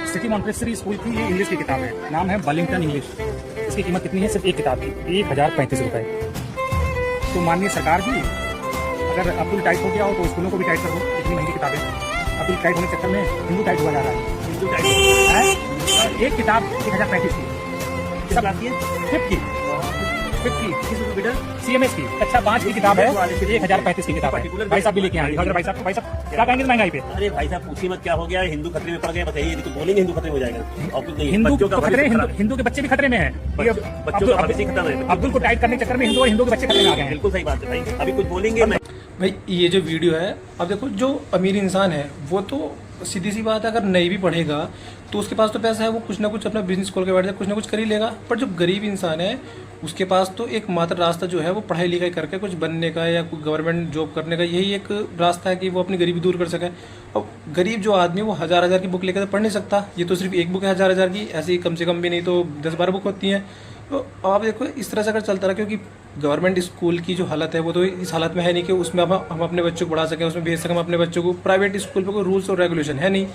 City Montessori school की ये English की किताब है, नाम है वेलिंगटन इंग्लिश। इसकी कीमत कितनी है? सिर्फ एक किताब की 1035 रुपये। तो माननीय सरकार जी, अगर अब्दुल टाइट हो गया हो तो स्कूलों को भी टाइट कर दो। इतनी महंगी किताबें, अब्दुल टाइट होने के चक्कर में हिंदू टाइट हुआ जा रहा है। हिंदू टाइट है। एक किताब 1035 की, किताब आती है 50 CMS की, अच्छा 5 की किताब है, 1035 की किताब है। भाई साहब भी लेके आए। भाई साहब क्या कहेंगे महंगाई पे? अरे भाई साहब पूछिए मत, क्या हो गया? हिंदू खतरे में पड़ गए, बताइए। तो बोलेंगे हिंदू खतरे में हो जाएगा और कुछ नहीं। हिंदू बच्चों तो का खतरे, हिंदू के बच्चे भी खतरे में है। बच्चों का भविष्य खत्म है। अब्दुल को टाइट करने के चक्कर में हिंदू के बच्चे खतरे में आ गए हैं। बिल्कुल सही बात है भाई। अभी कुछ बोलेंगे मैं भाई ये जो वीडियो है, अब देखो जो अमीर इंसान है वो तो सीधी सी बात है, अगर नहीं भी पढ़ेगा तो उसके पास तो पैसा है, वो कुछ ना कुछ अपना बिजनेस खोल के बैठ जाए, कुछ ना कुछ कर ही लेगा। पर जो गरीब इंसान है उसके पास तो एक मात्र रास्ता जो है वो पढ़ाई लिखाई करके कुछ बनने का या कोई गवर्नमेंट जॉब करने का, यही एक रास्ता है कि वो अपनी गरीबी दूर कर सके। अब गरीब जो आदमी वो हजार की बुक लेकर तो पढ़ नहीं सकता। ये तो सिर्फ एक बुक है हजार की, ऐसी कम से कम भी नहीं तो 10-12 बुक होती हैं। तो आप देखो इस तरह से अगर चलता रहा, क्योंकि गवर्नमेंट स्कूल की जो हालत है वो तो इस हालत में है नहीं कि उसमें हम अपने बच्चों को पढ़ा सकें, उसमें भेज सकें हम अपने बच्चों को। प्राइवेट स्कूल पे कोई रूल्स और रेगुलेशन है नहीं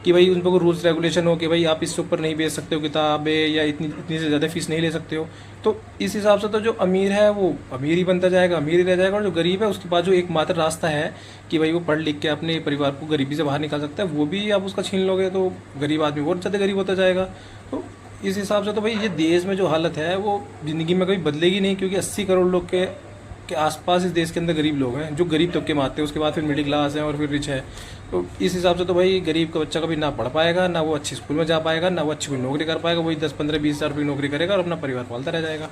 कि भाई उन पर कोई रूल्स रेगुलेशन हो कि भाई आप इससे ऊपर नहीं भेज सकते हो किताबें, या इतनी से ज़्यादा फीस नहीं ले सकते हो। तो इस हिसाब से तो जो अमीर है वो अमीर ही बनता जाएगा, अमीर ही रह जाएगा, और जो गरीब है उसके पास जो एकमात्र रास्ता है कि भाई वो पढ़ लिख के अपने परिवार को गरीबी से बाहर निकाल सकता है, वो भी आप उसका छीन लोगे तो गरीब आदमी और ज़्यादा गरीब होता जाएगा। तो इस हिसाब से तो भाई ये देश में जो हालत है वो ज़िंदगी में कभी बदलेगी नहीं, क्योंकि 80 करोड़ लोग के आसपास इस देश के अंदर गरीब लोग हैं, जो गरीब तबके में आते हैं। उसके बाद फिर मिडिल क्लास है और फिर रिच है। तो इस हिसाब से तो भाई गरीब का बच्चा कभी ना पढ़ पाएगा, ना वो अच्छी स्कूल में जा पाएगा, ना वो अच्छी कोई नौकरी कर पाएगा। वही 10-15-20 हज़ार रुपये नौकरी करेगा और अपना परिवार पालता रह जाएगा।